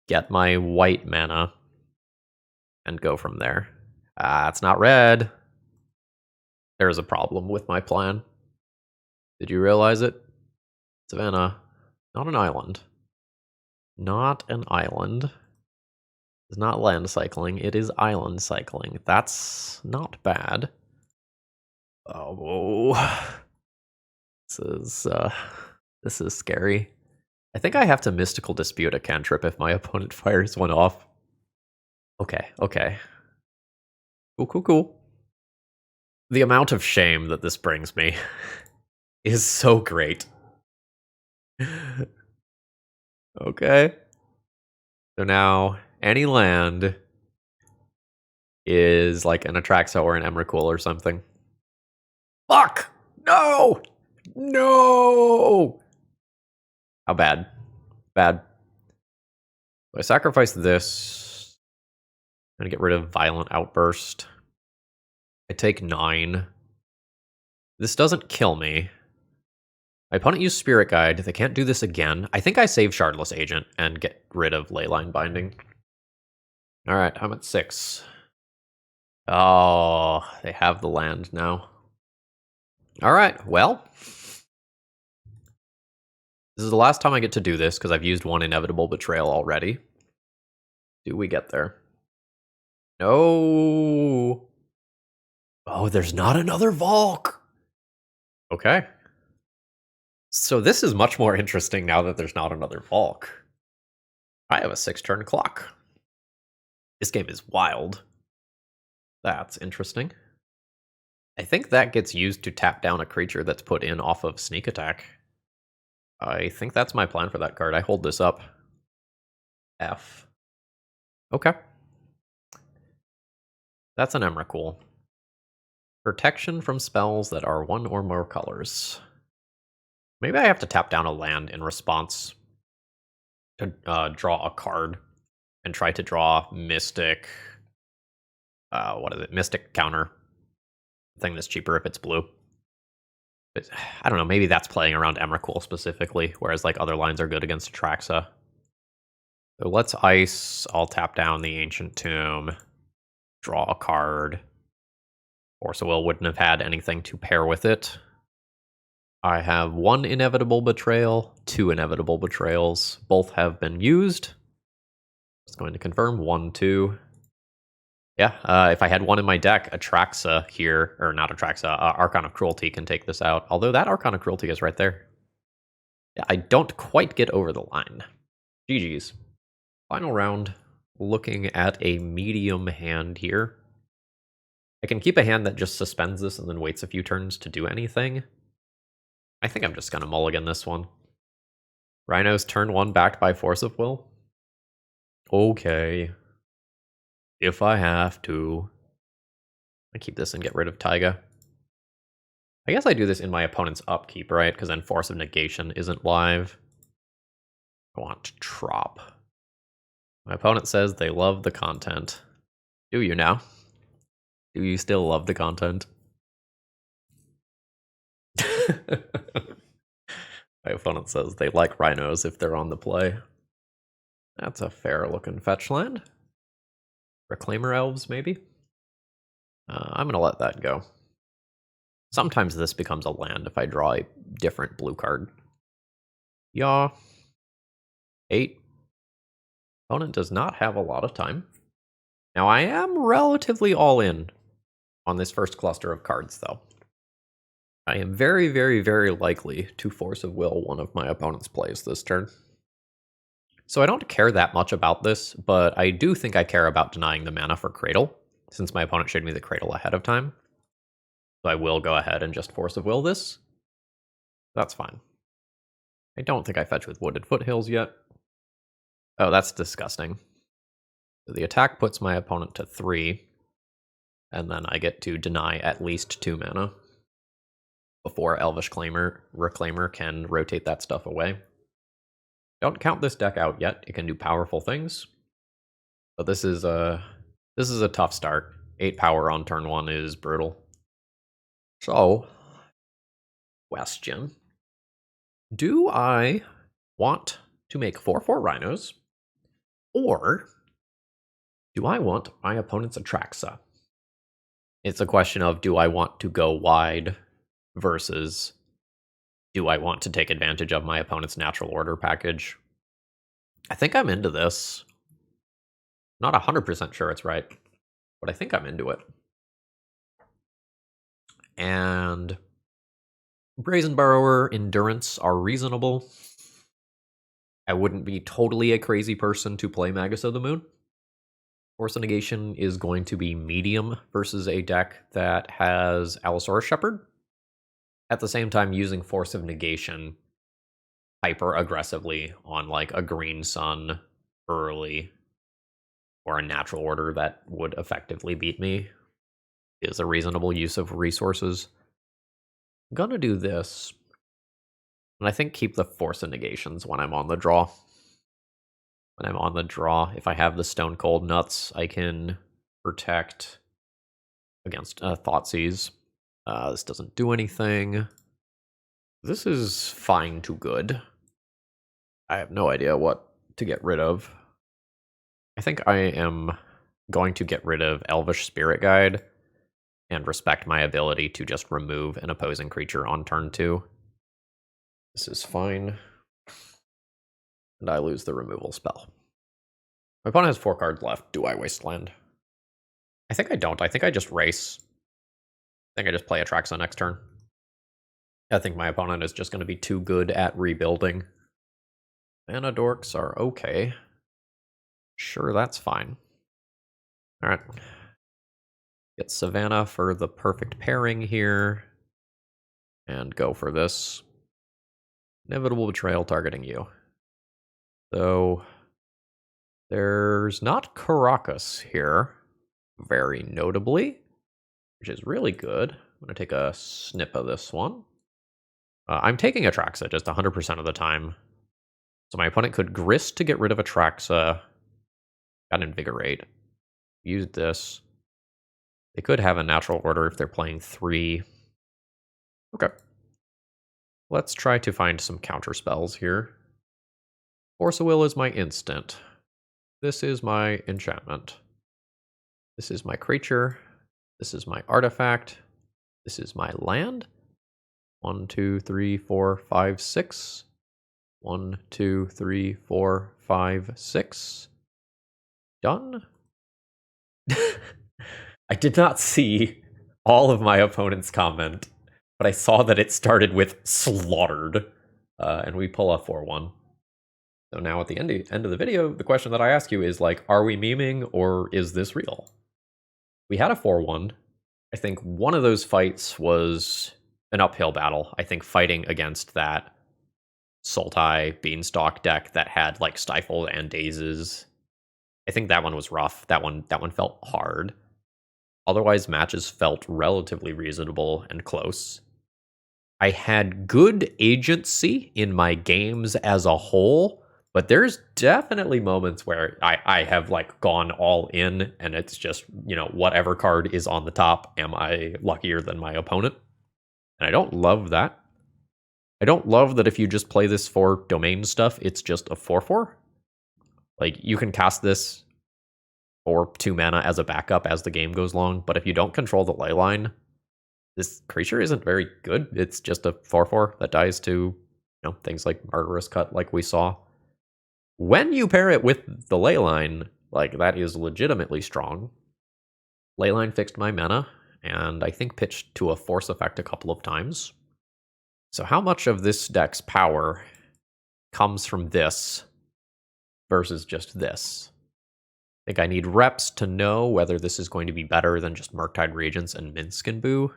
get my white mana, and go from there. It's not red. There's a problem with my plan. Did you realize it? Savannah, not an island. Not an island. It's not land cycling, it is island cycling. That's not bad. Oh, this is scary. I think I have to Mystical Dispute a cantrip if my opponent fires one off. Okay. Cool. The amount of shame that this brings me is so great. Okay. So now, any land is like an Atraxa or an Emrakul or something. Fuck! No! No! How bad? Bad. So I sacrifice this. I'm gonna get rid of Violent Outburst. I take 9. This doesn't kill me. My opponent used Spirit Guide. They can't do this again. I think I save Shardless Agent and get rid of Leyline Binding. Alright, I'm at 6. Oh, they have the land now. Alright, well. This is the last time I get to do this, because I've used one Inevitable Betrayal already. Do we get there? No! Oh, there's not another Valk! Okay. So this is much more interesting now that there's not another Valk. I have a 6-turn clock. This game is wild. That's interesting. I think that gets used to tap down a creature that's put in off of Sneak Attack. I think that's my plan for that card. I hold this up. F. Okay. That's an Emrakul. Protection from spells that are 1 or more colors. Maybe I have to tap down a land in response to draw a card and try to draw Mystic. What is it? Mystic counter. Thing that's cheaper if it's blue. But, I don't know, maybe that's playing around Emrakul specifically, whereas like other lines are good against Atraxa. So let's ice. I'll tap down the Ancient Tomb. Draw a card. Force of Will wouldn't have had anything to pair with it. I have 1 Inevitable Betrayal, 2 Inevitable Betrayals. Both have been used. Just going to confirm. 1, 2. Yeah, if I had one in my deck, Atraxa here, or not Atraxa, Archon of Cruelty can take this out. Although that Archon of Cruelty is right there. Yeah, I don't quite get over the line. GG's. Final round, looking at a medium hand here. I can keep a hand that just suspends this and then waits a few turns to do anything. I think I'm just going to mulligan this one. Rhinos turn 1 backed by Force of Will. Okay. If I have to. I keep this and get rid of Taiga. I guess I do this in my opponent's upkeep, right? Because then Force of Negation isn't live. I want Trop. My opponent says they love the content. Do you now? Do you still love the content? My opponent says they like rhinos if they're on the play. That's a fair looking fetch land. Reclaimer elves, maybe? I'm gonna let that go. Sometimes this becomes a land if I draw a different blue card. Yaw. 8. Opponent does not have a lot of time. Now I am relatively all in on this first cluster of cards, though. I am very, very, very likely to Force of Will one of my opponent's plays this turn. So I don't care that much about this, but I do think I care about denying the mana for Cradle, since my opponent showed me the Cradle ahead of time. So I will go ahead and just Force of Will this. That's fine. I don't think I fetch with Wooded Foothills yet. Oh, that's disgusting. So the attack puts my opponent to 3, and then I get to deny at least 2 mana before Elvish Reclaimer can rotate that stuff away. Don't count this deck out yet. It can do powerful things, but this is a tough start. 8 power on turn 1 is brutal. So, question: do I want to make 4/4 rhinos, or do I want my opponent's Atraxa? It's a question of, do I want to go wide versus do I want to take advantage of my opponent's natural order package? I think I'm into this. Not 100% sure it's right, but I think I'm into it. And Brazen Burrower, Endurance are reasonable. I wouldn't be totally a crazy person to play Magus of the Moon. Force of Negation is going to be medium versus a deck that has Allosaurus Shepherd. At the same time, using Force of Negation hyper aggressively on like a Green Sun early or a natural order that would effectively beat me is a reasonable use of resources. I'm gonna do this, and I think keep the Force of Negations when I'm on the draw. When I'm on the draw, if I have the Stone Cold Nuts, I can protect against Thoughtseize. This doesn't do anything. This is fine to good. I have no idea what to get rid of. I think I am going to get rid of Elvish Spirit Guide and respect my ability to just remove an opposing creature on turn 2. This is fine. And I lose the removal spell. My opponent has 4 cards left. Do I waste land? I think I don't. I think I just race. I think I just play Atraxa next turn. I think my opponent is just going to be too good at rebuilding. Mana dorks are okay. Sure, that's fine. Alright. Get Savannah for the perfect pairing here. And go for this. Inevitable Betrayal targeting you. So, there's not Caracas here, very notably, which is really good. I'm going to take a snip of this one. I'm taking Atraxa just 100% of the time. So my opponent could Grist to get rid of Atraxa. Got Invigorate. Used this. They could have a natural order if they're playing 3. Okay. Let's try to find some counter spells here. Force of Will is my instant. This is my enchantment. This is my creature. This is my artifact. This is my land. 1, 2, 3, 4, 5, 6. 1, 2, 3, 4, 5, 6. Done. I did not see all of my opponent's comment, but I saw that it started with slaughtered, and we pull a 4-1. So now at the end of the video, the question that I ask you is like, are we memeing or is this real? We had a 4-1. I think one of those fights was an uphill battle. I think fighting against that Sultai Beanstalk deck that had like Stifled and Dazes. I think that one was rough. That one felt hard. Otherwise, matches felt relatively reasonable and close. I had good agency in my games as a whole, But there's definitely moments where I have like gone all in and it's just, whatever card is on the top, am I luckier than my opponent? And I don't love that. I don't love that if you just play this for domain stuff, it's just a 4/4. Like, you can cast this for 2 mana as a backup as the game goes along, but if you don't control the Leyline, this creature isn't very good. It's just a 4/4 that dies to, things like Murderous Cut like we saw. When you pair it with the Leyline, like, that is legitimately strong. Leyline fixed my mana, and I think pitched to a force effect a couple of times. So how much of this deck's power comes from this versus just this? I think I need reps to know whether this is going to be better than just Murktide Regents and Minsc and Boo.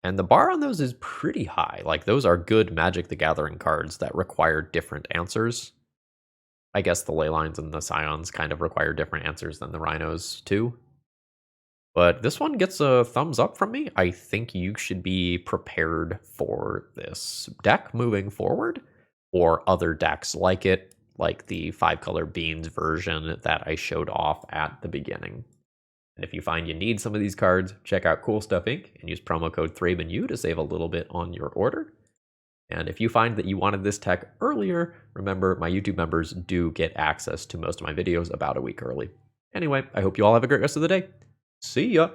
And the bar on those is pretty high. Like, those are good Magic the Gathering cards that require different answers. I guess the Leylines and the Scions kind of require different answers than the Rhinos too. But this one gets a thumbs up from me. I think you should be prepared for this deck moving forward, or other decks like it, like the 5-color beans version that I showed off at the beginning. And if you find you need some of these cards, check out Cool Stuff Inc. and use promo code ThrabenU to save a little bit on your order. And if you find that you wanted this tech earlier, remember my YouTube members do get access to most of my videos about a week early. Anyway, I hope you all have a great rest of the day. See ya!